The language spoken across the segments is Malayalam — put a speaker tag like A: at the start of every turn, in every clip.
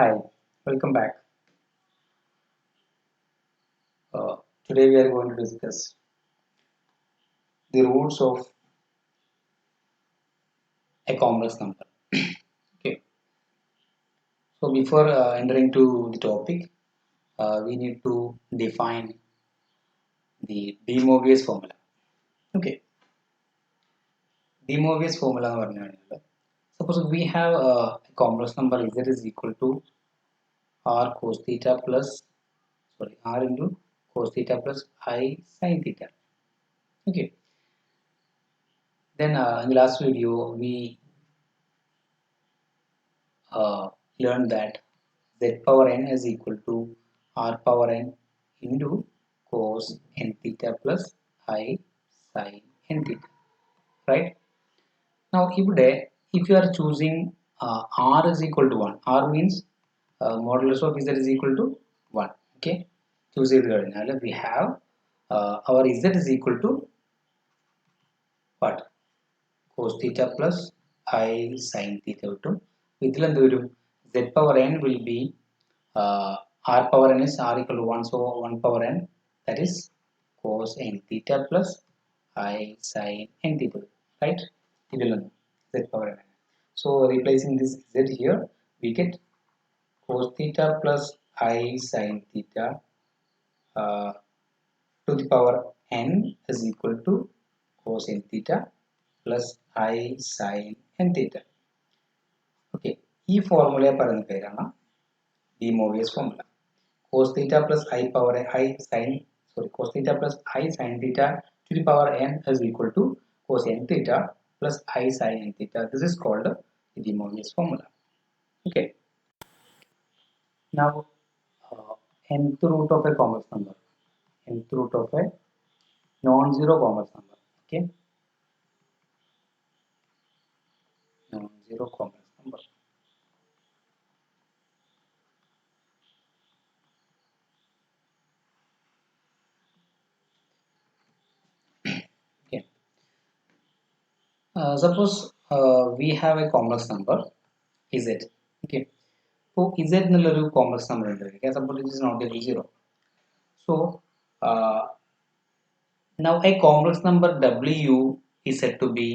A: Hi, welcome back. Today we are going to discuss the roots of a complex number. Okay, so before entering to the topic, we need to define the De Moivre's formula. Okay, De Moivre's formula എന്ന് പറഞ്ഞു കഴിഞ്ഞാൽ suppose we have a complex number z is equal to r cos theta plus r into cos theta plus I sin theta. Okay, then in the last video we learned that z power n is equal to r power n into cos n theta plus I sin n theta, right? Now if you are choosing r is equal to 1, r means modulus of z is equal to 1. Okay, choose it. We have our z is equal to what? Cos theta plus I sin theta to ഇതിൽ എന്ത് വരും? Z power n will be r power n is r equal to 1, so 1 power n, that is cos n theta plus I sin n theta, right? ഇതിൽ നിന്ന് Z power n. So replacing this z here, we get cos theta plus I sin theta to the power n is equal to cos n theta plus I sin n theta. Okay, ഈ ഫോർമുലയെ പറയുന്ന പേരാണ് De Moivre's formula. Cos theta plus I power I sin cos theta plus I sin theta to the power n is equal to cos n theta plus I sin n theta. This is called the De Moivre's formula. Okay. Now nth root of a complex number, nth root of a non-zero complex number. Okay, non-zero complex number. Okay. Suppose we have a complex number z. Okay. So z എന്നുള്ളൊരു complex number ഉണ്ട്. Okay. Suppose it is not equal to 0. So now a complex number w is said to be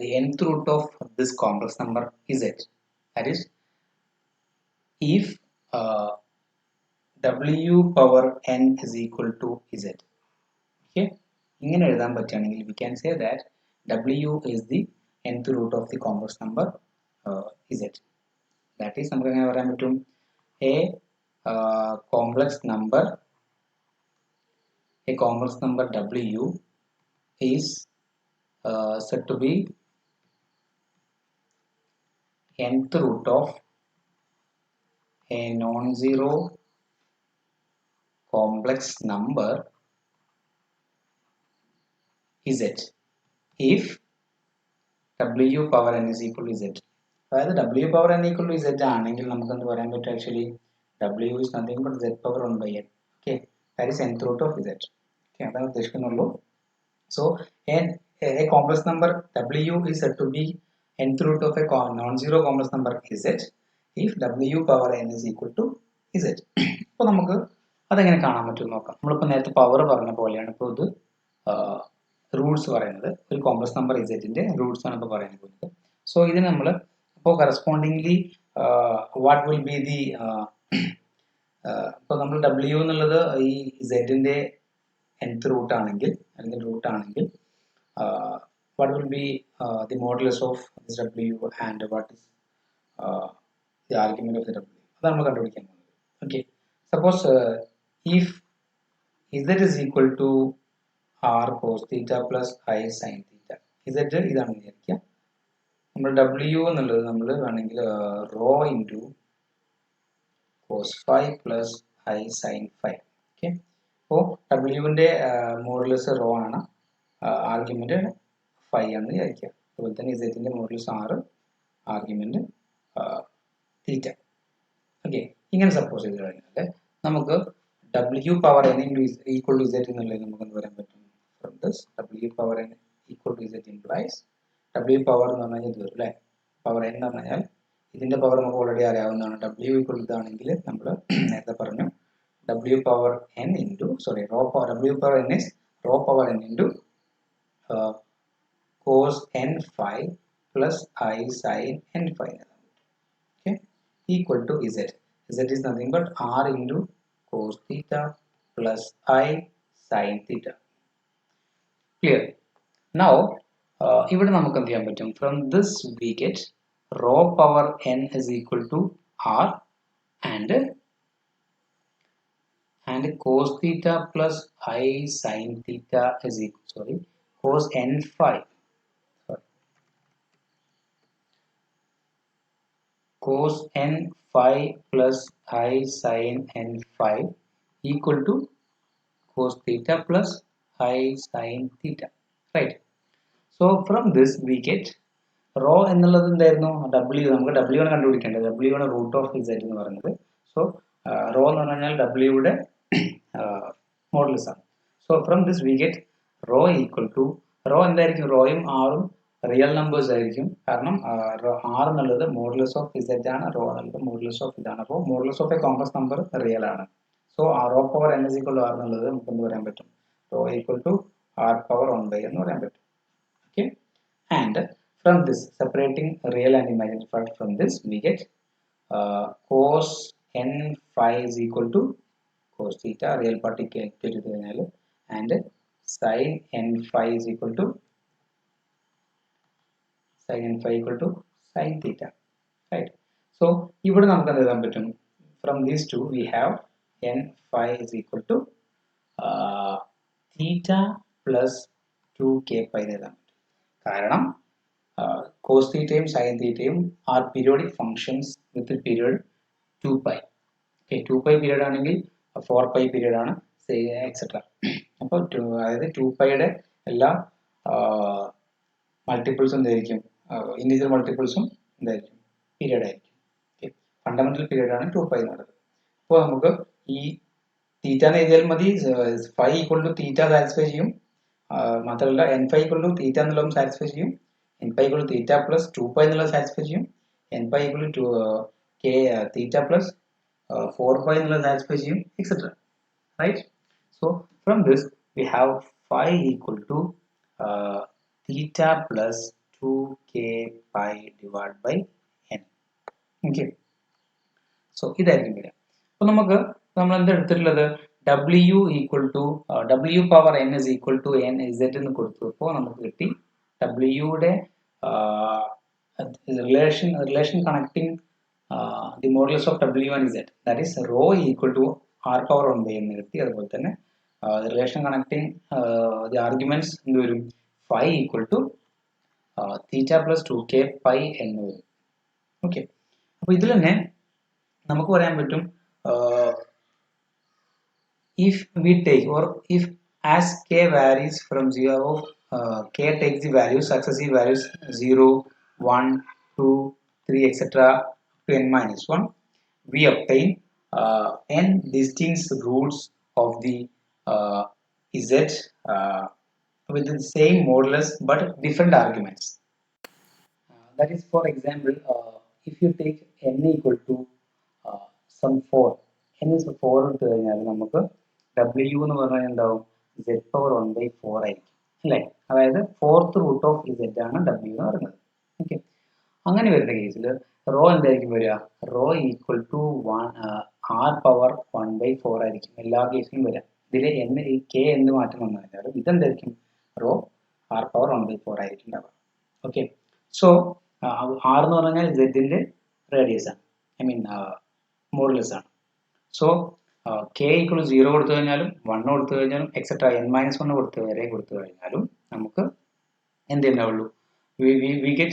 A: the nth root of this complex number z. That is, if w power n is equal to z. Okay, ഇങ്ങനെ എഴുതാൻ പറ്റുകയാണെങ്കിൽ we can say that w is the nth root of the complex number z. That is, നമുക്ക് എങ്ങനെ പറയാൻ പറ്റും? A complex number w is said to be nth root of a non-zero complex number z if w power n is equal to z. അതായത് w power n equal to z ആണെങ്കിൽ നമുക്ക് എന്ത് പറയാൻ പറ്റും? Actually w is nothing but z power 1 by n. Okay, that is nth root of z. Okay, അതാണ് ഉദ്ദേശിക്കുന്നുള്ളൂ. So a complex number w is said to be nth root of a non-zero complex number z if w power n is equal to z. അപ്പോൾ നമുക്ക് അതെങ്ങനെ കാണാൻ പറ്റും നോക്കാം. നമ്മളിപ്പോൾ നേരത്തെ പവർ പറഞ്ഞ പോലെയാണ് ഇപ്പോൾ ഇത് റൂട്ട്സ് പറയുന്നത്. ഒരു കോംപ്ലക്സ് നമ്പർ ഇസെറ്റിന്റെ റൂട്ട്സ് ആണ് ഇപ്പോൾ പറയാൻ പോകുന്നത്. സോ ഇതിന് നമ്മൾ ഇപ്പോൾ correspondingly what will be the ഇപ്പോൾ നമ്മൾ w എന്നുള്ളത് ഈ ഇസെറ്റിന്റെ nth റൂട്ട് ആണെങ്കിൽ അല്ലെങ്കിൽ റൂട്ട് ആണെങ്കിൽ what will be the modulus of this w and what is the argument of the w, അതാണ് നമ്മൾ കണ്ടുപിടിക്കാൻ പോകുന്നത്. Okay, suppose if z is equal to r cos theta plus I sin theta, z ഇതാണ് വിചാരിക്കുക. നമ്മൾ w എന്നുള്ളത് നമ്മൾ വേണമെങ്കിൽ rho into cos five plus I sin five. Okay, അപ്പോൾ ഡബ്ല്യുവിൻ്റെ മോഡുലസ് റോ ആണ്, ആർഗ്യുമെന്റ് ഫൈവ് ആണെന്ന് വിചാരിക്കുക. അതുപോലെ തന്നെ ഇസെറ്റിന്റെ modulus r, argument theta. Okay, ഇങ്ങനെ സപ്പോസ് ചെയ്ത് കഴിഞ്ഞാൽ നമുക്ക് w power n equal to z എന്നുള്ളത് നമുക്ക് എന്ത് പറയാൻ പറ്റും? From this w power n equal to z implies w power എന്ന് പറഞ്ഞാൽ ഇത് വരും അല്ലേ? പവർ n എന്ന് പറഞ്ഞാൽ ഇതിൻ്റെ പവർ നമുക്ക് ഓൾറെഡി അറിയാവുന്നതാണ്. W ഈക്വൽ ഇതാണെങ്കിൽ നമ്മൾ നേരത്തെ പറഞ്ഞു W power n into W power n is rho power n into cos n phi plus I sin n phi. Okay, equal to Z. Z is nothing but R into cos theta plus I sin theta. Clear? Now, ഇവിടെ നമുക്ക് എന്ത് ചെയ്യാൻ പറ്റും? From this we get rho power n is equal to R and cos theta plus I sin theta is equal, cos n phi. Cos n phi plus I sin n phi equal to cos theta plus I sin theta, right? So from this we get rho എന്നുള്ളത് എന്തായിരുന്നു? W, നമുക്ക് W ആണ് കണ്ടുപിടിക്കേണ്ടത്. W ആണ് റൂട്ട് ഓഫ് Z എന്ന് പറയുന്നത്. സോ റോ എന്ന് പറഞ്ഞാൽ W യുടെ മോഡുലസ് ആണ്. So from this we get rho equal to, rho എന്തായിരിക്കും? റോയും ആറും റിയൽ നമ്പേഴ്സ് ആയിരിക്കും. കാരണം ആർ എന്നുള്ളത് മോഡുലസ് ഓഫ് Z ആണ്, റോ എന്നുള്ളത് മോഡുലസ് ഓഫ് ഇതാണ്. അപ്പോൾ modulus of a complex number real ആണ്. So rho power n is equal to r എന്നുള്ളത് നമുക്ക് എന്ത് പറയാൻ പറ്റും? Rho equal to r power 1 എന്ന് പറയാൻ പറ്റും. Okay, and from this, separating real and imaginary part, from this we get cos n phi is equal to cos theta, real part equal to and sin n phi is equal to sin theta, right? So ഇവിടെ നമുക്ക് എന്ത് എഴുതാൻ പറ്റും? From these two we have n phi is equal to theta plus 2k pi എഴുതാം. കാരണം cos theta sin theta are periodic functions with the period 2pi. Okay, 2pi period ആണെങ്കിൽ 4pi period ആണ്, etc. അപ്പോൾ അതായത് 2piയുടെ എല്ലാ മൾട്ടിപ്പിൾസും എന്തായിരിക്കും? ഇൻഡിവിജ്വൽ മൾട്ടിപ്പിൾസും എന്തായിരിക്കും? പീരിയഡ് ആയിരിക്കും. ഓക്കെ, ഫണ്ടമെന്റൽ പീരിയഡ് ആണ് 2pi എന്ന് പറയുന്നത്. അപ്പോൾ നമുക്ക് ഈ തീറ്റ എന്ന് എഴുതിയാൽ മതി, phi equal to theta satisfy ചെയ്യും. മാത്രമല്ല n phi equal to theta എന്നുള്ളതും സാറ്റിസ്ഫൈ ചെയ്യും. N phi equal to theta plus 2pi എന്നുള്ളത് സാറ്റിസ്ഫൈ ചെയ്യും. N phi equal to k theta plus 4pi എന്നുള്ളത് സാറ്റിസ്ഫൈ ചെയ്യും, etcetera. Right? So from this we have phi equal to theta plus 2k pi divide by n. Okay, so ഇതായിരിക്കും വരിക. അപ്പോൾ നമുക്ക് നമ്മൾ എന്താ എടുത്തിട്ടുള്ളത്? W equal to W power n is equal to n z എന്ന് കൊടുത്തു. അപ്പോൾ നമുക്ക് കിട്ടി Wയുടെ relation connecting the modulus of W and Z, that is rho equal to r power 1 എന്ന് കിട്ടി. അതുപോലെ തന്നെ റിലേഷൻ കണക്ടിങ് ദി ആർഗ്യുമെന്റ്സ് എന്ത് വരും? Phi equal to theta plus 2k pi എന്ന് വരും. ഓക്കെ, അപ്പോൾ ഇതിൽ തന്നെ നമുക്ക് പറയാൻ പറ്റും, if we take, or if as k varies from 0, k takes the values, successive values 0, 1, 2, 3, etc. to n minus 1, we obtain n distinct roots of the z with the same modulus but different arguments. That is, for example, if you take n equal to some 4, n is 4 എടുത്തു കഴിഞ്ഞാൽ നമുക്ക് W എന്ന് പറഞ്ഞാൽ എന്താവും? Z പവർ 1/4 ആയിരിക്കും, അല്ലേ? അതായത് ഫോർത്ത് റൂട്ട് ഓഫ് Z ആണ് W എന്ന് പറയുന്നത്. ഓക്കെ, അങ്ങനെ വരുന്ന കേസിൽ റോ എന്തായിരിക്കും വരിക? Rho equal to r power 1/4 ആയിരിക്കും എല്ലാ കേസിലും വരിക. ഇതിൽ n k എന്ത് മാറ്റം വന്നു കഴിഞ്ഞാലും ഇതെന്തായിരിക്കും? റോ r പവർ 1/4 ആയിരിക്കും ഉണ്ടാവുക. ഓക്കെ, സോ r എന്ന് പറഞ്ഞാൽ Z-ന്റെ റേഡിയസ് ആണ്, ഐ മീൻ മോഡുലസ് ആണ്. സോ k ഈക്വൽ 0 കൊടുത്തു കഴിഞ്ഞാലും 1 കൊടുത്തു കഴിഞ്ഞാലും എക്സെട്ര n-1 കൊടുത്തു കഴിഞ്ഞാലും നമുക്ക് എന്ത് ഉണ്ടാവുള്ളൂ? we get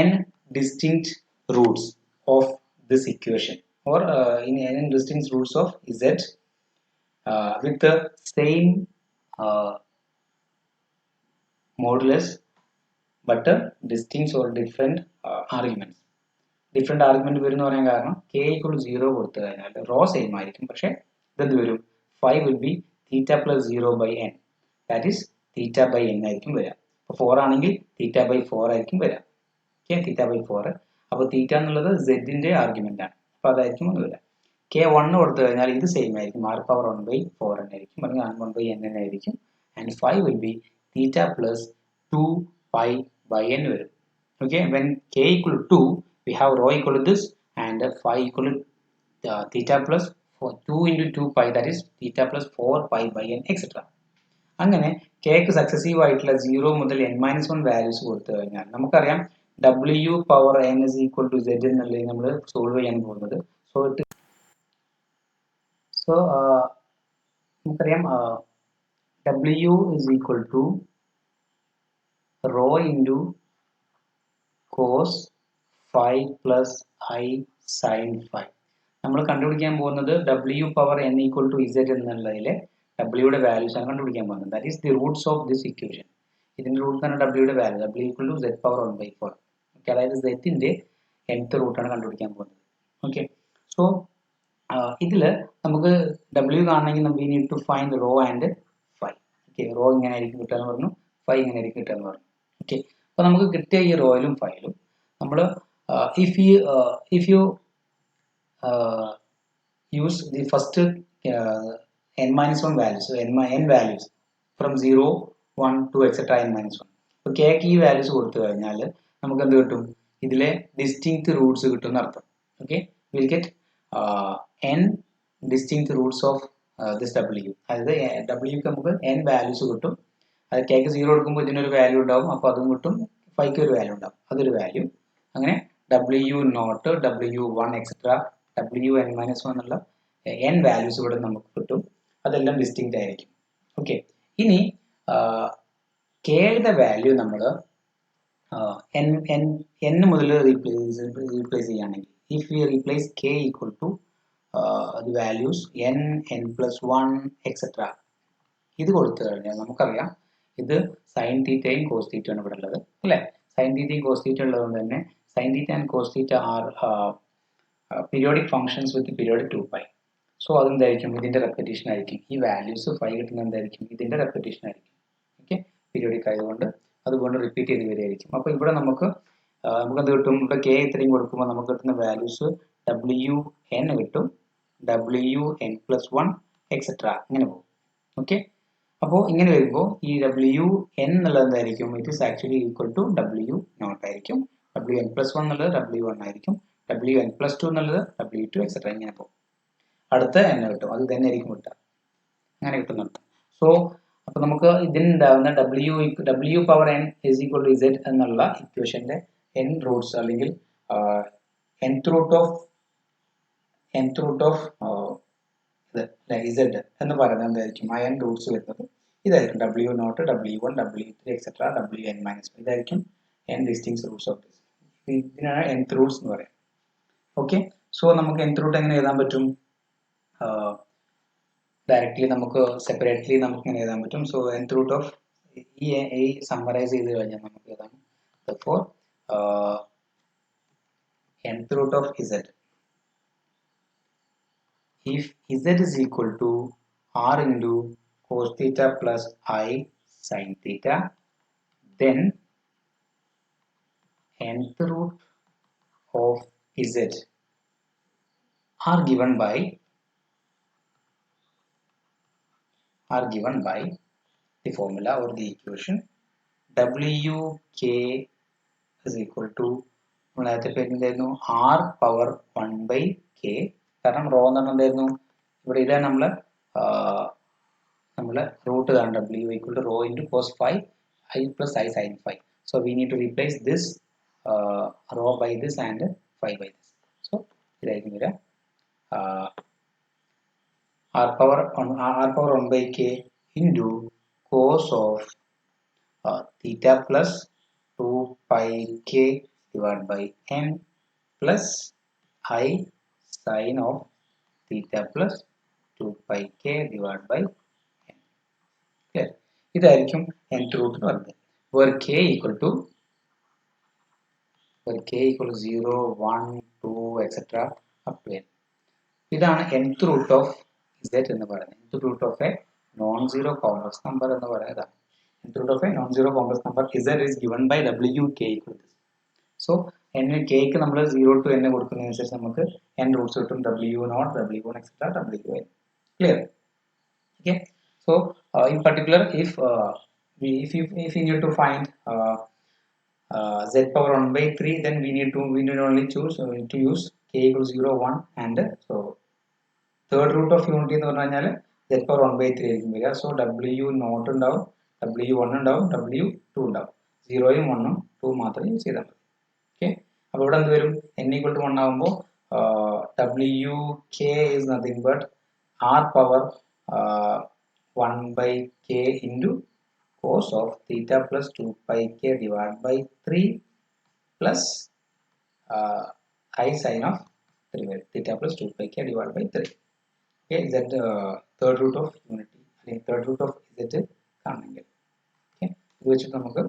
A: n distinct roots of this equation, or in n distinct roots of Z with the same modulus but distinct or different arguments. Different argument വരും എന്ന് പറയാൻ കാരണം k ഈക്വൽ 0 കൊടുത്തു കഴിഞ്ഞാൽ റോ സെയിം ആയിരിക്കും, പക്ഷേ ഇതെന്ത് വരും? Phi will be theta plus 0/n, that is theta by n ആയിരിക്കും വരിക. അപ്പോൾ 4 ആണെങ്കിൽ തീറ്റ ബൈ 4 ആയിരിക്കും വരിക. Okay, theta by 4. അപ്പോൾ തീറ്റ എന്നുള്ളത് സെഡിൻ്റെ ആർഗ്യുമെൻ്റ് ആണ്. അപ്പോൾ അതായിരിക്കും ഒന്ന് വരിക. K1 കൊടുത്തു കഴിഞ്ഞാൽ ഇത് സെയിം ആയിരിക്കും, r പവർ 1/4 തന്നെ ആയിരിക്കും, അല്ലെങ്കിൽ r1/n തന്നെ ആയിരിക്കും. And 5 will be theta plus 2π/n വരും. Okay, when k equal to 2, we have rho equal to this and 5 equal to theta plus 2 into 2π, that is theta plus 4π/n etc. അങ്ങനെ കേക്ക് സക്സസീവ് ആയിട്ടുള്ള 0 മുതൽ n-1 വാല്യൂസ് കൊടുത്തു കഴിഞ്ഞാൽ നമുക്കറിയാം w power n is equal to z എന്നുള്ളത് നമ്മൾ സോൾവ് ചെയ്യാൻ പോകുന്നത്. സോ നമുക്കറിയാം w is equal to rho into cos 5 plus I sin 5. നമ്മൾ കണ്ടുപിടിക്കാൻ പോകുന്നത് w power n equal to z എന്നുള്ളതിലെ w യുടെ വാല്യൂസ് ആണ് കണ്ടുപിടിക്കാൻ പോകുന്നത്. That is the Roots of this equation. ഇതിന്റെ റൂട്ട് തന്നെ w യുടെ value, w equal to z power 1/4. Okay, അതായത് z ന്റെ nth റൂട്ടാണ് കണ്ടുപിടിക്കാൻ പോകുന്നത്. ഓക്കെ, സോ ഇതിൽ നമുക്ക് w കാണണമെങ്കിൽ we need to find rho and phi. Okay, rho ഇങ്ങനെ ആയിരിക്കും കിട്ടുക എന്ന് പറഞ്ഞു, phi ഇങ്ങനെ ആയിരിക്കും കിട്ടുക എന്ന് പറഞ്ഞു. ഓക്കെ, അപ്പോൾ നമുക്ക് കിട്ടിയ ഈ റോയിലും ഫൈലും നമ്മൾ if you use the first n-1 values, n values from 0, 1 to etc. n-1. അപ്പോൾ കേക്ക് ഈ വാല്യൂസ് കൊടുത്തു കഴിഞ്ഞാൽ നമുക്ക് എന്ത് കിട്ടും? ഇതിലെ ഡിസ്റ്റിങ്ക്റ്റ് റൂട്ട്സ് കിട്ടും എന്നർത്ഥം. Okay, will get n distinct Roots of this w. അതായത് wക്ക് നമുക്ക് n വാല്യൂസ് കിട്ടും. അത് കേക്ക് 0 എടുക്കുമ്പോൾ ഇതിനൊരു വാല്യൂ ഉണ്ടാവും, അപ്പോൾ അതും കിട്ടും. ഫൈക്ക് ഒരു വാല്യൂ ഉണ്ടാവും, അതൊരു വാല്യൂ. അങ്ങനെ w0, w1 എക്സെട്ര wn-1 എന്നുള്ള n വാല്യൂസ് ഇവിടെ നമുക്ക് കിട്ടും. അതെല്ലാം ഡിസ്റ്റിങ്ക്റ്റ് ആയിരിക്കും. ഓക്കെ, ഇനി കെയുടെ വാല്യൂ നമ്മൾ n മുതൽ റീപ്ലേസ് ചെയ്യുകയാണെങ്കിൽ, if we replace k equal to the values n, n+1 etcetera, ഇത് കൊടുത്തു കഴിഞ്ഞാൽ നമുക്കറിയാം ഇത് സൈൻ തീറ്റയും കോസ് തീറ്റയാണ് ഇവിടെ ഉള്ളത് അല്ലേ. സൈൻ തീറ്റയും കോസ് തീറ്റ ഉള്ളതുകൊണ്ട് തന്നെ sine theta and cos theta are periodic functions with periodic 2π. So അതെന്തായിരിക്കും? ഇതിന്റെ റെപ്പറ്റീഷൻ ആയിരിക്കും. ഈ വാല്യൂസ് 5 കിട്ടുന്ന എന്തായിരിക്കും? ഇതിന്റെ റെപ്പറ്റീഷൻ ആയിരിക്കും. ഓക്കെ, പീരിയോഡിക് ആയതുകൊണ്ട് അതുകൊണ്ട് റിപ്പീറ്റ് ചെയ്ത് വരികയായിരിക്കും. അപ്പോൾ ഇവിടെ നമുക്ക് എന്ത് കിട്ടും? ഇവിടെ k ഇത്രയും കൊടുക്കുമ്പോൾ നമുക്ക് കിട്ടുന്ന വാല്യൂസ് wn കിട്ടും, wn+1 എക്സെട്ര ഇങ്ങനെ പോകും. ഓക്കെ, അപ്പോൾ ഇങ്ങനെ വരുമ്പോൾ ഈ wn എന്നുള്ളത് എന്തായിരിക്കും? It is actually equal to w0 ആയിരിക്കും. wn+1 എന്നുള്ളത് w1 ആയിരിക്കും, wn+2 എന്നുള്ളത് w2 എക്സെട്ര ഇങ്ങനെ പോകും. അടുത്ത n കിട്ടും, അത് തന്നെ ആയിരിക്കും കിട്ടുക, അങ്ങനെ കിട്ടുന്നുണ്ട്. സോ അപ്പോൾ നമുക്ക് ഇതിനുണ്ടാവുന്ന w power n is equal to z എന്നുള്ള ഇക്വേഷന്റെ n റൂട്ട്സ് അല്ലെങ്കിൽ nth റൂട്ട് ഓഫ് z എന്ന് പറയുന്നത് എന്തായിരിക്കും? ആ n റൂട്ട്സ് വരുന്നത് ഇതായിരിക്കും, w0, w1, w3 etcetera wn-1. ഇതായിരിക്കും n distinct Roots of this. ഇതിനാണ് nth റൂട്ട്സ് എന്ന് പറയുന്നത്. ഓക്കെ, സോ നമുക്ക് nth റൂട്ട് എങ്ങനെ എഴുതാൻ പറ്റും? ഡയറക്റ്റ്ലി നമുക്ക് സെപ്പറേറ്റ്ലി നമുക്ക് ഇങ്ങനെ എഴുതാൻ പറ്റും. സോ nth റൂട്ട് ഓഫ് ഈ സമ്മറൈസ് ചെയ്ത് കഴിഞ്ഞാൽ നമുക്ക് എഴുതാം. therefore nth root of z, if z is equal to r into cos theta plus I sin theta, then nth root of z are given by the formula or the equation wk is equal to നേരത്തെ പേരെന്തായിരുന്നു? r power 1/k. കാരണം റോ എന്ന് പറഞ്ഞാൽ എന്തായിരുന്നു? ഇവിടെ ഇതാണ് നമ്മളെ റൂട്ട് ആണ് w equal to rho into cos 5 I plus I sin 5. So we need to replace this rho by this and 5 by this. So ഇതായിരിക്കും വരിക r power 1/k into cos of theta plus 2πk divided by n plus I sin of theta plus 2πk divided by n. Clear? ഇതായിരിക്കും nth റൂട്ട് എന്ന് പറയുന്നത്. where k equal to 0, 1, 2 etc. up to n. ഇതാണ് nth റൂട്ട് ഓഫ് z എന്ന് പറയുന്നത്. nth root of a non zero complex number എന്ന് പറയുന്നത്. nth root of a non-zero complex number z is given by wk equal to this. So n k ക്ക് നമ്മൾ 0 to n കൊടുക്കുന്നതിനനുസരിച്ച് നമുക്ക് n റൂട്ട്സ് കിട്ടും. w0, w1, etc. wn. Clear? Okay. So in particular, if we need to find z power 1 by 3, then we need only choose to use k equals 0, 1, and so third root of unity എന്ന് പറഞ്ഞു കഴിഞ്ഞാൽ z power 1 by 3 ആയിരിക്കും വരിക. സോ w0 ഉണ്ടാവും, w1 ഉണ്ടാവും, w2 ഉണ്ടാവും. 0യും 1ഉം 2 മാത്രം യൂസ് ചെയ്താൽ മതി. ഓക്കെ. അപ്പോൾ ഇവിടെ എന്ത് വരും? n equal to 1 ആകുമ്പോൾ wk is nothing but r power 1 by k into cos of theta plus 2 pi k divided by 3 plus I sin of 3 theta plus 2 pi k divided by 3. Okay, z third root of unity, third root of z കാണണമെങ്കിൽ. Okay, ഇത് വെച്ചിട്ട് നമുക്ക്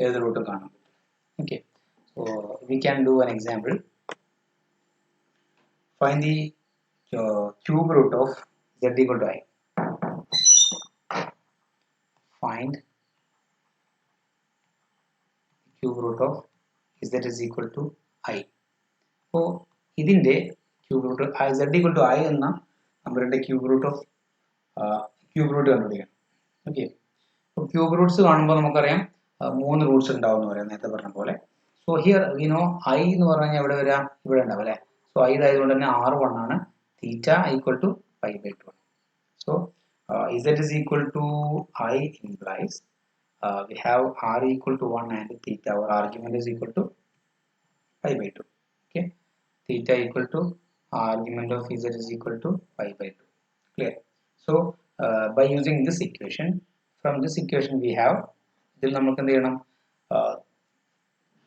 A: ഏത് റൂട്ട് കാണാൻ പറ്റും. Okay, so we can do an example. Find the cube root of z equal to I. Find cube root of z is equal to I. So ഇതിന്റെ cube root z equal to I എന്ന നമ്പറിന്റെ cube root കണ്ടുപിടിക്കണം. ഓക്കെ. അപ്പോൾ ക്യൂബ് റൂട്ട്സ് കാണുമ്പോൾ നമുക്കറിയാം 3 റൂട്ട്സ് ഉണ്ടാവും എന്ന് പറയാം, നേരത്തെ പറഞ്ഞ പോലെ. So here we know I എന്ന് പറഞ്ഞു കഴിഞ്ഞാൽ എവിടെ വരാം? ഇവിടെ ഉണ്ടാവും അല്ലേ. സോ I ആയതുകൊണ്ട് തന്നെ R1 ആണ്. Theta equal to pi by 2. So z is equal to I implies we have R equal to 1 and theta, our argument is equal to pi by 2. Okay, theta equal to argument of z is equal to pi by 2. Clear? So by using this equation, from this equation we have, ഇതിൽ നമുക്ക് എന്ത് ചെയ്യണം?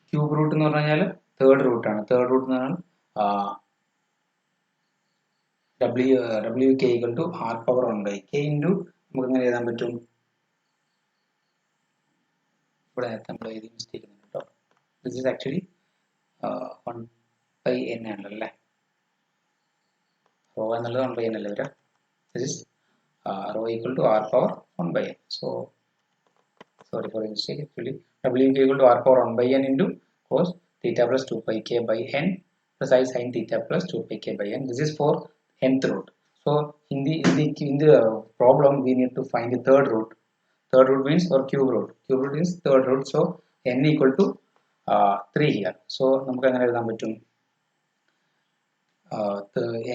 A: ക്യൂബ് റൂട്ട് എന്ന് പറഞ്ഞു കഴിഞ്ഞാൽ തേർഡ് റൂട്ട് ആണ്. തേർഡ് റൂട്ട് എന്ന് പറഞ്ഞാൽ wk equal to r power 1 by k into നമുക്ക് എങ്ങനെ എഴുതാൻ പറ്റും? ഇവിടെ നമ്മൾ എഴുതി മിസ്റ്റേക്ക് ഉണ്ട് കേട്ടോ. This is actually 1 by n ആണല്ലേ. റോ എന്നുള്ളത് 1 by n അല്ലേ വരാം. This is rho equal to r power 1 by n. So sorry for the mistake. Actually wk equal to r power 1 by n into cos theta plus 2 pi k by n plus I sin theta plus 2 pi k by n. This is for nth root. So in the problem we need to find the third root. Third root means, or cube root. Cube root is third root. So n equal to 3 here. So നമുക്ക് എങ്ങനെ എഴുതാൻ പറ്റും?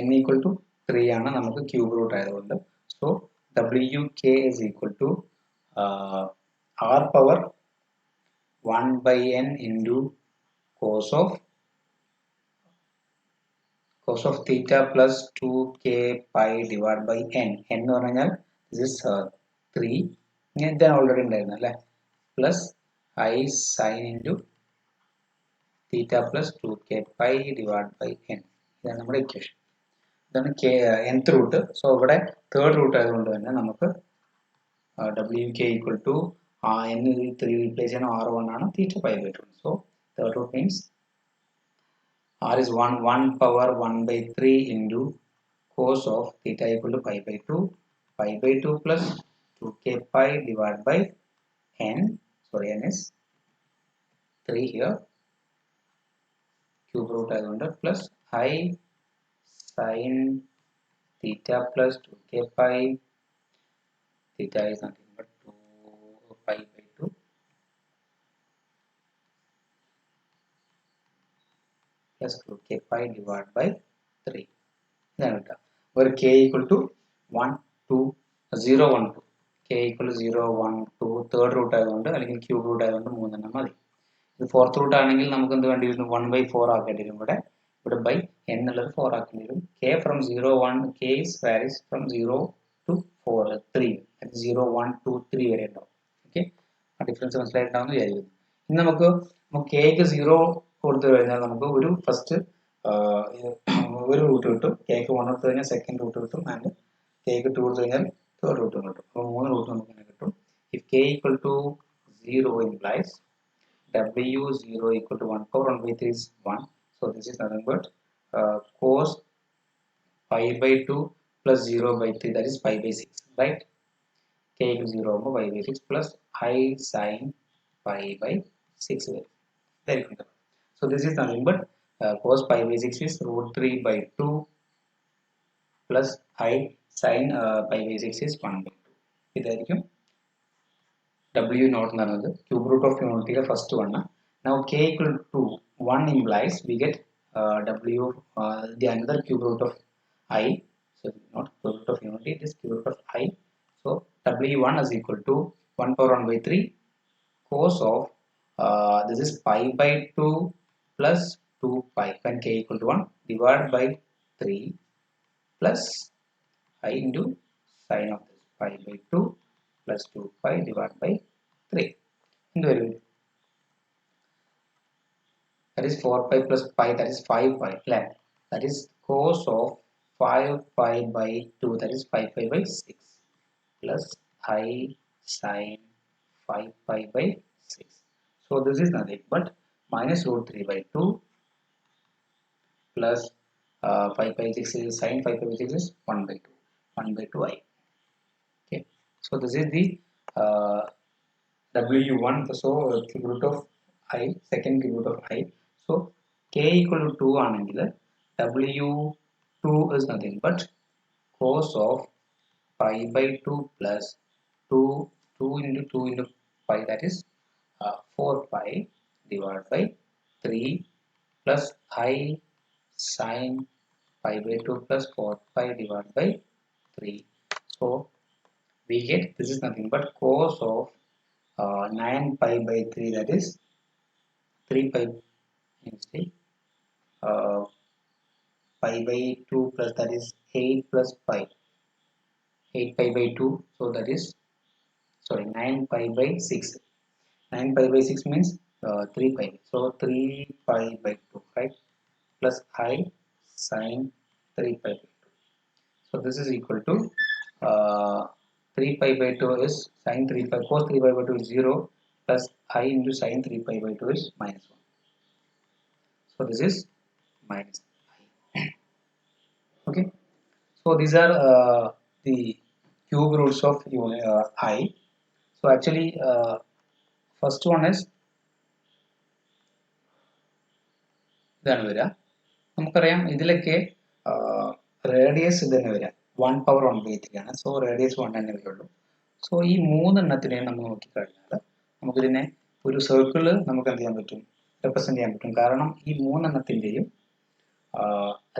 A: n equal to 3 ആണ് നമുക്ക് ക്യൂബ് റൂട്ട് ആയതുകൊണ്ട്. So wk is equal to r power 1 by n into cos of theta plus 2k pi divided by n. n എന്ന് പറഞ്ഞാൽ this is 3. ഇങ്ങനത്തെ ഓൾറെഡി ഉണ്ടായിരുന്നു അല്ലേ. Plus I sin into theta plus 2k pi divided by n. ഇതാണ് നമ്മുടെ ഇക്വേഷൻ. ഇതാണ് nth റൂട്ട്. സോ ഇവിടെ തേർഡ് റൂട്ട് ആയതുകൊണ്ട് തന്നെ നമുക്ക് wk equal to n 3 replace ചെയ്യണം, r1 ആണ്, theta pi by 2. So third root means r is 1 power 1 by 3 into cos of theta equal to pi by 2 plus 2k pi divided by n. Sorry, n is 3 here. Cube root ആയതുകൊണ്ട് plus I sin theta plus 2k pi. Theta is nothing but 2 pi by 2 plus 2k pi divided by 3. ഇതാണ് കേട്ടോ. ഒരു k equal to 1 2 0 1 2. k equal to 0 1 2 third root ആയതുകൊണ്ട് അല്ലെങ്കിൽ ക്യൂബ് റൂട്ട് ആയതുകൊണ്ട് 3 എണ്ണം മതി. ഇത് ഫോർത്ത് റൂട്ട് ആണെങ്കിൽ നമുക്ക് എന്ത് വേണ്ടി വരും? 1 by 4 ആക്കേണ്ടി വരും. ഇവിടെ ബൈ n എന്നുള്ളത് 4 ആക്കേണ്ടി വരും. k from 0 1 k is varies from 0 to 4 3. 0 1 2 3 വരെ ഉണ്ടാവും. ഓക്കെ, ആ ഡിഫറൻസ് മനസ്സിലായിട്ടുണ്ടാവുമെന്ന് വിചാരിക്കുന്നു. ഇനി നമുക്ക് kക്ക് 0 കൊടുത്തു കഴിഞ്ഞാൽ നമുക്ക് ഒരു ഫസ്റ്റ് ഒരു റൂട്ട് കിട്ടും. kക്ക് 1 കൊടുത്തു കഴിഞ്ഞാൽ സെക്കൻഡ് റൂട്ട് കിട്ടും. ആൻഡ് kക്ക് 2 കൊടുത്തു കഴിഞ്ഞാൽ തേർഡ് റൂട്ടും കിട്ടും. അപ്പോൾ 3 റൂട്ട് നമുക്ക് ഇങ്ങനെ കിട്ടും. If k equal to 0 implies w0 equal to 1 power 1 by 3 is 1. So this is nothing but cos pi by 2 plus 0 by 3, that is pi by 6, right? K equal to 0 pi by 6 plus I sin pi by 6. Very good. So this is nothing but cos pi by 6 is root 3 by 2 plus I sin pi by 6 is 1 by 2. ഇതായിരിക്കും W naught എന്ന് പറയുന്നത് cube root of unity first one. Now k equal to 1 implies we get W the another cube root of I. So not cube root of unity, it is cube root of I. So W1 is equal to 1 power 1 by 3 cos of this is pi by 2 plus 2 pi when k equal to 1 divided by 3 plus I into sin of this pi by 2 plus 2 pi divided by 3. That is 4 pi plus pi, that is 5 pi. That is cos of 5 pi by 2, that is 5 pi by 6 plus I sin 5 pi by 6. So this is nothing but minus root 3 by 2 plus 5 by 6 is sin 5 by 6 is 1 by 2. 1 by 2 I. Okay. So this is the W1, so cube root of I, second cube root of I. So k equal to 2 ആണെങ്കിൽ W2 is nothing but cos of pi by 2 plus 2 into 2 into pi, that is 4 pi divided by 3 plus I sin pi by 2 plus 4 pi divided by 3. So we get this is nothing but cos of 9 pi by 3, that is 3 pi pi by 2 plus, that is 8 plus pi, 8 pi by 2, so that is 9 pi by 6. 9 pi by 6 means 3 pi, so 3 pi by 2, right, plus I sin 3 pi by 2. So this is equal to 3 pi by 2 is sin 3 pi, cos 3 pi by 2 is 0 plus I into sin 3 pi by 2 is minus 1. So this is minus I. Okay. So these are the cube roots of I. So actually first one is ഇതാണ് വരിക. നമുക്കറിയാം ഇതിലൊക്കെ റേഡിയസ് ഇത് തന്നെ വരിക 1 power 1 by 3 ആണ്. സോ റേഡിയസ് 1 തന്നെ വരുള്ളൂ. സോ ഈ മൂന്നെണ്ണത്തിനെ നമ്മൾ നോക്കിക്കഴിഞ്ഞാൽ നമുക്കിതിനെ ഒരു സർക്കിള് നമുക്ക് എന്ത് ചെയ്യാൻ പറ്റും, റെപ്രസെന്റ് ചെയ്യാൻ പറ്റും. കാരണം ഈ മൂന്നെണ്ണത്തിൻ്റെയും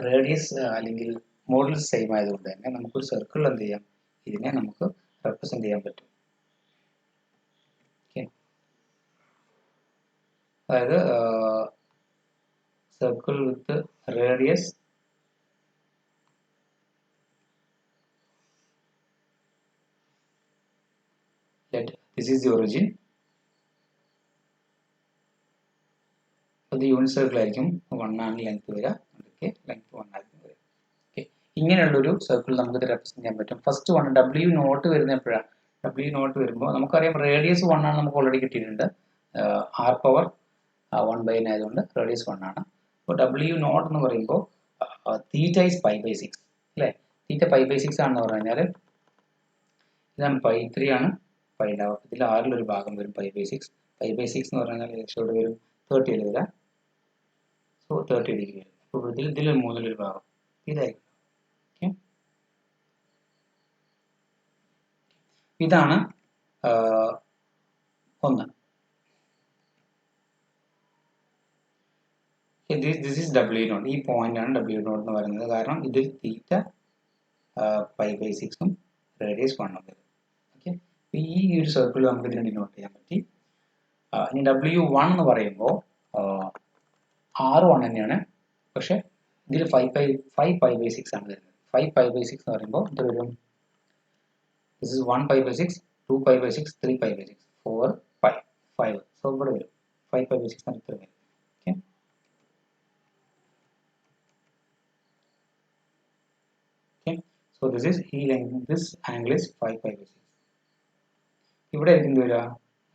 A: റേഡിയസ് അല്ലെങ്കിൽ മോഡൽസ് സെയിം ആയതുകൊണ്ട് തന്നെ നമുക്കൊരു സർക്കിൾ എന്ത് ചെയ്യാം, ഇതിനെ നമുക്ക് റെപ്രസെന്റ് ചെയ്യാൻ പറ്റും. അതായത് circle with radius this is the origin. അത് യൂണിറ്റ് സർക്കിൾ ആയിരിക്കും, 1 ആണ് ലെങ്ത് വരിക, ലെങ്ത് 1 ആയിരിക്കും വരിക. ഓക്കെ, ഇങ്ങനെയുള്ളൊരു സർക്കിൾ നമുക്ക് റെപ്രസെന്റ് ചെയ്യാൻ പറ്റും. ഫസ്റ്റ് വൺ W നോട്ട് വരുന്ന എപ്പോഴാണ്, W നോട്ട് വരുമ്പോൾ നമുക്കറിയാം റേഡിയസ് 1 ആണ്, നമുക്ക് ഓൾറെഡി കിട്ടിയിട്ടുണ്ട്. R പവർ 1 by 9 ആയതുകൊണ്ട് റേഡിയസ് 1 ആണ്. അപ്പോൾ W നോട്ട് എന്ന് പറയുമ്പോൾ തീറ്റ ഈസ് പൈ ബൈ 6 അല്ലേ, തീറ്റ പൈ ബൈ 6 ആണെന്ന് പറഞ്ഞു കഴിഞ്ഞാൽ ഇതാണ് പൈ 3 ആണ് പൈ ഉണ്ടാവുക. ഇതിൽ ആറിലൊരു ഭാഗം വരും പൈ ബൈ 6. പൈ ബൈ 6 എന്ന് പറഞ്ഞു കഴിഞ്ഞാൽ എക്സ്ട്രോട് വരും 30 വരിക, സോ 30 ഡിഗ്രി വരും. അപ്പോൾ ഇതിൽ മൂന്നിലൊരു ഭാഗം ഇതായിരിക്കും. ഓക്കെ, ഇതാണ് ഒന്ന്. ദിസ് ഈസ് W നോട്ട്, ഈ പോയിന്റ് ആണ് W നോട്ട് എന്ന് പറയുന്നത്. കാരണം ഇതിൽ തീറ്റ പൈ ബൈ 6ഉം റേഡിയസ് 1ഉം വരും. ഓക്കെ, ഈ ഒരു സർക്കിൾ നമുക്ക് ഇതിനെ ഡിനോട്ട് ചെയ്യാൻ പറ്റി. ഇനി W1 എന്ന് പറയുമ്പോൾ R1 തന്നെയാണ്, പക്ഷെ ഇതിൽ 5 പൈ ബൈ 6 ആണ് വരുന്നത്. 5 പൈ ബൈ 6 എന്ന് പറയുമ്പോൾ ഇത് വരും, this is 1 pi by 6, 2 pi by 6, 3 pi by 6, 4 pi, 5. So ഇവിടെ വരും 5 pi by 6 ആണ് ഇത്ര വരും. Okay, okay, so this is ഈ length, this angle is 5 pi by 6. ഇവിടെ ആയിരിക്കും എന്ത് വരിക,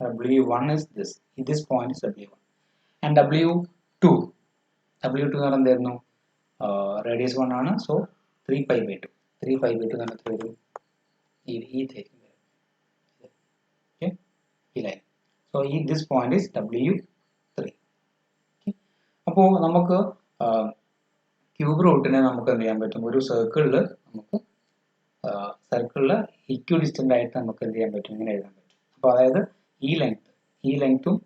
A: W1 is this, this point is W1 and W2 എന്ന് പറയുന്നത് എന്തായിരുന്നു, റേഡിയസ് 1 ആണ്. So 3 pi by 2, 3 pi by 2 എന്ന് എത്ര വരും, ഈ ഇതായിരിക്കും വരും. ഈ line. So this point is W3. Okay. അപ്പോൾ നമുക്ക് ക്യൂബ് റൂട്ടിനെ നമുക്ക് എന്ത് ചെയ്യാൻ പറ്റും, ഒരു സർക്കിളിൽ നമുക്ക് ഇക്വ ഡിസ്റ്റന്റ് ആയിട്ട് നമുക്ക് എന്ത് ചെയ്യാൻ പറ്റും, ഇങ്ങനെ എഴുതാൻ പറ്റും. അപ്പോൾ അതായത് ഈ ലെങ്ത്തും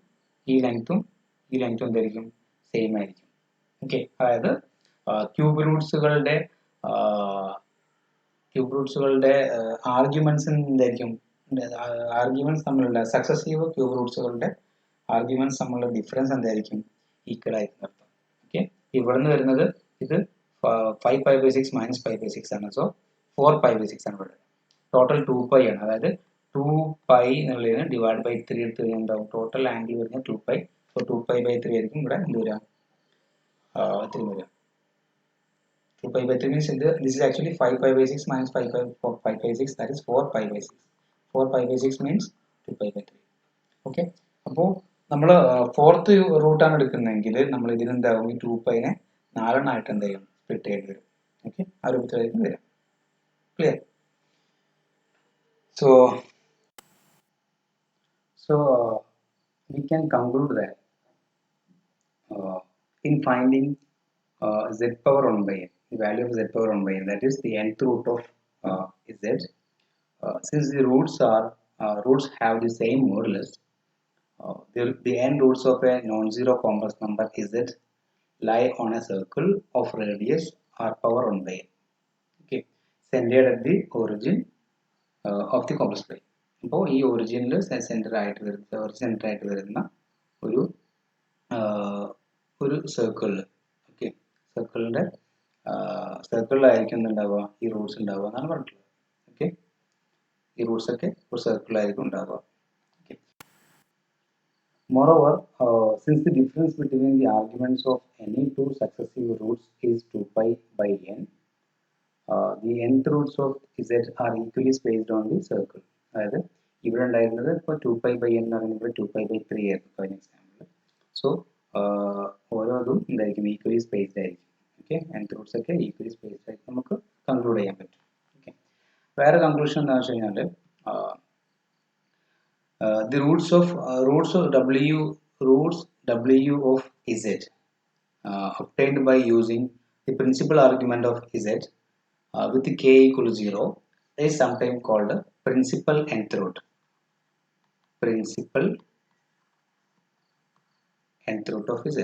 A: എന്തായിരിക്കും, സെയിം ആയിരിക്കും. ഓക്കെ, അതായത് ക്യൂബ് റൂട്ട്സുകളുടെ ആർഗ്യുമെന്റ്സ് എന്തായിരിക്കും, ആർഗ്യുമെന്റ്സ് തമ്മിലുള്ള സക്സസീവ് ക്യൂബ് റൂട്ട്സുകളുടെ ആർഗ്യുമെന്റ്സ് തമ്മിലുള്ള ഡിഫറൻസ് എന്തായിരിക്കും, ഈക്വൽ ആയിരിക്കും അർത്ഥം. ഓക്കെ, ഇവിടുന്ന് വരുന്നത് ഇത് 5π/6 - 5/6 ആണ്. സോ 4π/6 ആണ് ഇവിടെ. ടോട്ടൽ 2π ആണ്. അതായത് 2π എന്നുള്ളതിന് /3 എടുത്ത് കഴിഞ്ഞാൽ എന്താവും, ടോട്ടൽ ആംഗിൾ വരുന്നത് 2π. സോ 2π/3 ആയിരിക്കും ഇവിടെ എന്ത് വരിക, എത്ര വരിക, 2π/3 means this is actually 5π/6 - 5π/6, that is 4π/6. 4π/6 means 2π/3. Okay, അപ്പോൾ നമ്മൾ ഫോർത്ത് റൂട്ടാണ് എടുക്കുന്നതെങ്കിൽ നമ്മൾ ഇതിനെന്താവും, ഈ 2πനെ 4 ആയിട്ട് എന്ത് ചെയ്യും, സ്പ്ലിറ്റ് ചെയ്യേണ്ടി വരും. ഓക്കെ, ആ രൂപത്തിലായിരിക്കും വരാം. Clear? So we can conclude that in finding z power 1 by n, the value of z power 1 by n, that is the nth root of z, since the roots have the same modulus, the n roots of a non-zero complex number z lie on a circle of radius r power 1 by n, okay, centered at the origin of the complex plane. അപ്പോൾ ഈ ഒറിജിനിൽ സെൻറ്റർ ആയിട്ട് വരുന്ന ഒരു സർക്കിളിൽ, ഓക്കെ, സർക്കിളിലായിരിക്കും ഉണ്ടാവുക ഈ റൂട്ട്സ് ഉണ്ടാവുക എന്നാണ് പറഞ്ഞിട്ടുള്ളത്. ഓക്കെ, ഈ റൂട്ട്സ് ഒക്കെ ഒരു സർക്കിളിലായിരിക്കും ഉണ്ടാവുക. Okay, moreover, since the difference between the arguments of any two successive roots is 2π/n, the nth roots of z are equally spaced on the circle. അതായത് ഇവിടെ ഉണ്ടായിരുന്നത് ഇപ്പോൾ 2π/n എന്ന് പറയുന്നത് 2π/3 ആയിരുന്നു കഴിഞ്ഞ എക്സാമ്പിൾ. സോ ഓരോന്നും എന്തായിരിക്കും, ഈക്വലി സ്പേസ്ഡ് ആയിരിക്കും. ഓക്കെ, nth റൂട്ട്സ് ഒക്കെ ഈക്വലി സ്പേസ്ഡ് ആയിരിക്കും, നമുക്ക് കൺക്ലൂഡ് ചെയ്യാൻ പറ്റും. ഓക്കെ, വേറെ കൺക്ലൂഷൻ എന്താണെന്ന് വെച്ച് കഴിഞ്ഞാൽ the roots w of z obtained by using the principal argument of z with k equal to 0 is sometimes called principal nth root. Principal nth root of z.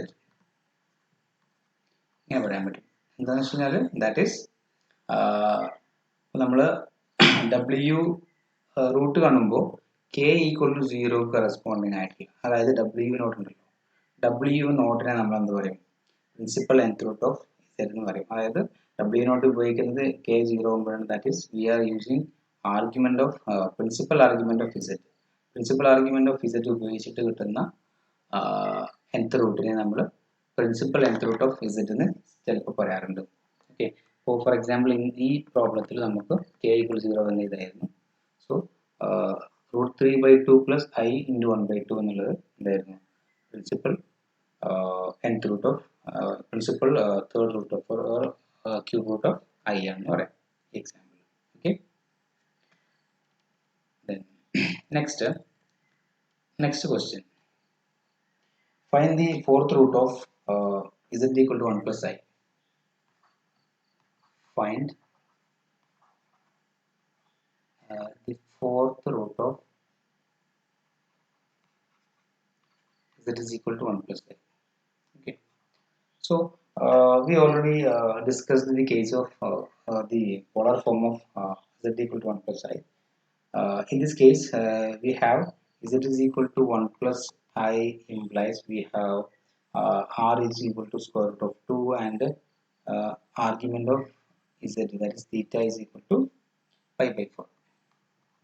A: ഇങ്ങനെ പറയാൻ പറ്റും. എന്താണെന്ന് വെച്ച് കഴിഞ്ഞാൽ ദാറ്റ് ഈസ് നമ്മൾ w റൂട്ട് കാണുമ്പോൾ k ഈക്വൽ ടു 0 കറസ്പോണ്ടിങ് ആയിട്ടില്ല. അതായത് w നോട്ട് ഉണ്ടല്ലോ, w നോട്ടിനെ നമ്മൾ എന്ത് പറയും, principal nth root of z എന്ന് പറയും. അതായത് w നോട്ട് ഉപയോഗിക്കുന്നത് k 0 ആകുമ്പോഴാണ്. That is we are using argument of principal argument of z. Principal argument of z ഉപയോഗിച്ചിട്ട് കിട്ടുന്ന nth റൂട്ടിനെ നമ്മൾ principal nth root of z എന്ന് ചിലപ്പോൾ പറയാറുണ്ട്. ഓക്കെ, അപ്പോൾ ഫോർ എക്സാമ്പിൾ ഈ പ്രോബ്ലത്തിൽ നമുക്ക് k ഈക്വൽ 0 എന്ന ഇതായിരുന്നു. സോ √3/2 പ്ലസ് i × 1/2 എന്നുള്ളത് എന്തായിരുന്നു, principal nth root of principal third root of cube root of i ആണെന്ന് പറയാം ഈ example. Okay, next question, find the fourth root of z equal to 1 plus i. Find the fourth root of z is equal to 1 plus i. Okay, so we already discussed the case of the polar form of z equal to 1 plus i. In this case we have z is equal to 1 plus i implies we have r is equal to square root of 2 and argument of z, that is theta, is equal to pi/4.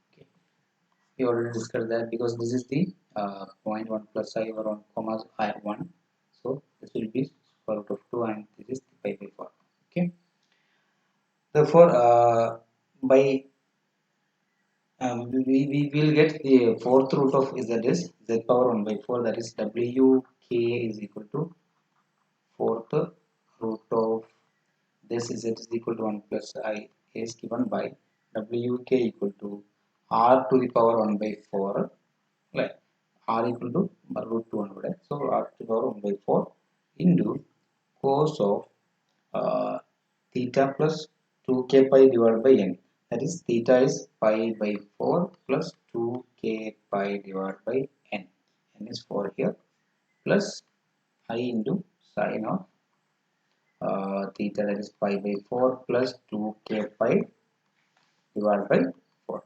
A: Okay, we already discussed that because this is the point 1 plus i or 1 comma i 1, so this will be square root of 2 and this is pi/4. Okay, therefore by we will get the fourth root of z is z power 1/4, that is wk is equal to fourth root of this z is equal to 1 plus i is given by wk equal to r to the power 1/4, like r equal to √2 so r to the power 1/4 into cos of theta plus 2k pi divided by n. That is theta is pi by 4 plus 2k pi divided by n. N is 4 here, plus I into sine of theta, that is pi by 4 plus 2k pi divided by 4.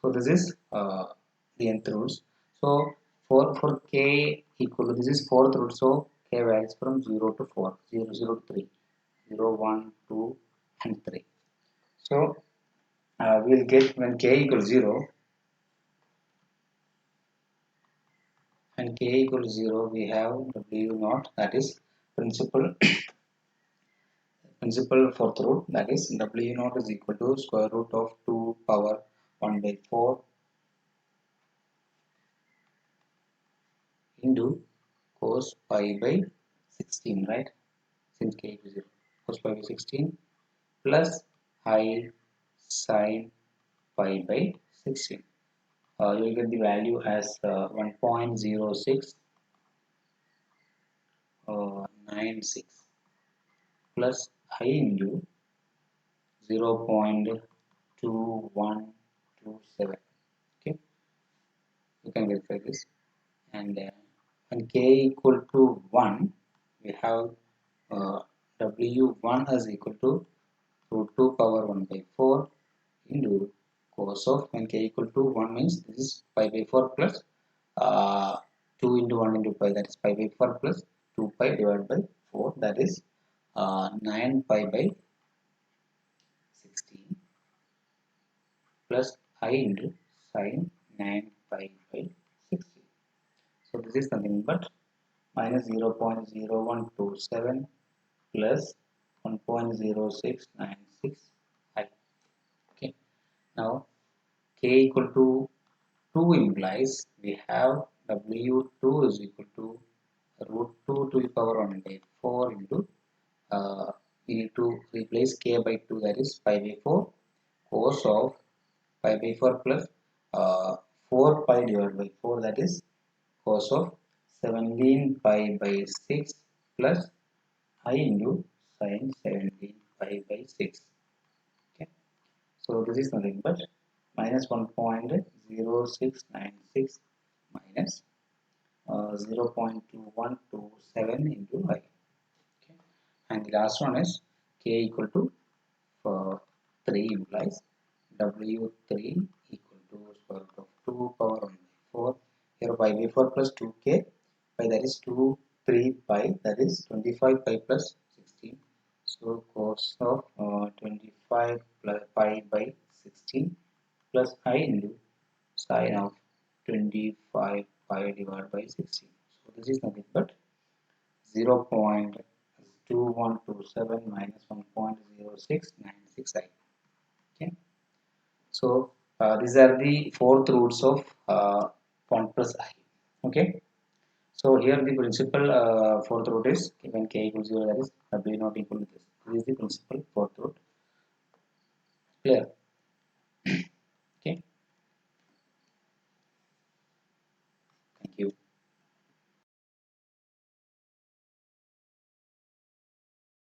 A: So this is the nth roots. So for k equal to, this is fourth root, so k varies from 0 to 4, 0, 0 to 3, 0, 1, 2 and 3. So we'll get, when k equals 0 and k equals 0, we have w naught, that is principal fourth root, that is w naught is equal to square root of 2 power 1 by 4 into cos pi by 16, right? Since k equals 0, cos pi by 16 plus I sin pi by 16. You will get the value as 1.0696 plus I into 0.2127. Okay, you can verify this. And when k equal to 1, we have w1 is equal to root 2 power 1 by 4 into cos of, when k equal to 1 means this is pi by 4 plus 2 into 1 into pi, that is pi by 4 plus 2 pi divided by 4, that is 9 pi by 16 plus I into sin 9 pi by 16. So this is nothing but minus 0.0127 plus 1.0696 I. Okay, now k equal to 2 implies we have w2 is equal to root 2 to the power 1 by 4 into we need to replace k by 2, that is pi by 4 cos of pi by 4 plus 4 pi divided by 4, that is cos of 17 pi by 6 plus I into sin 17 pi by 6. Okay, so this is nothing but minus 1.0696 minus 0.2127 into I. Okay, and the last one is k equal to 3 implies w3 equal to square root of 2 power 1 by 4. Here pi by 4 plus 2k pi, that is 2 3 pi, that is 25 pi plus 16. So cos of 25 plus pi by 16 plus I into sine of 25 pi divided by 16. So this is nothing but 0.2127 minus 1.0696 I. Okay, so these are the fourth roots of 1 plus I. Okay, so here the principal fourth root is when k equals 0, that is w not equal to this. This is the principal fourth root. Clear?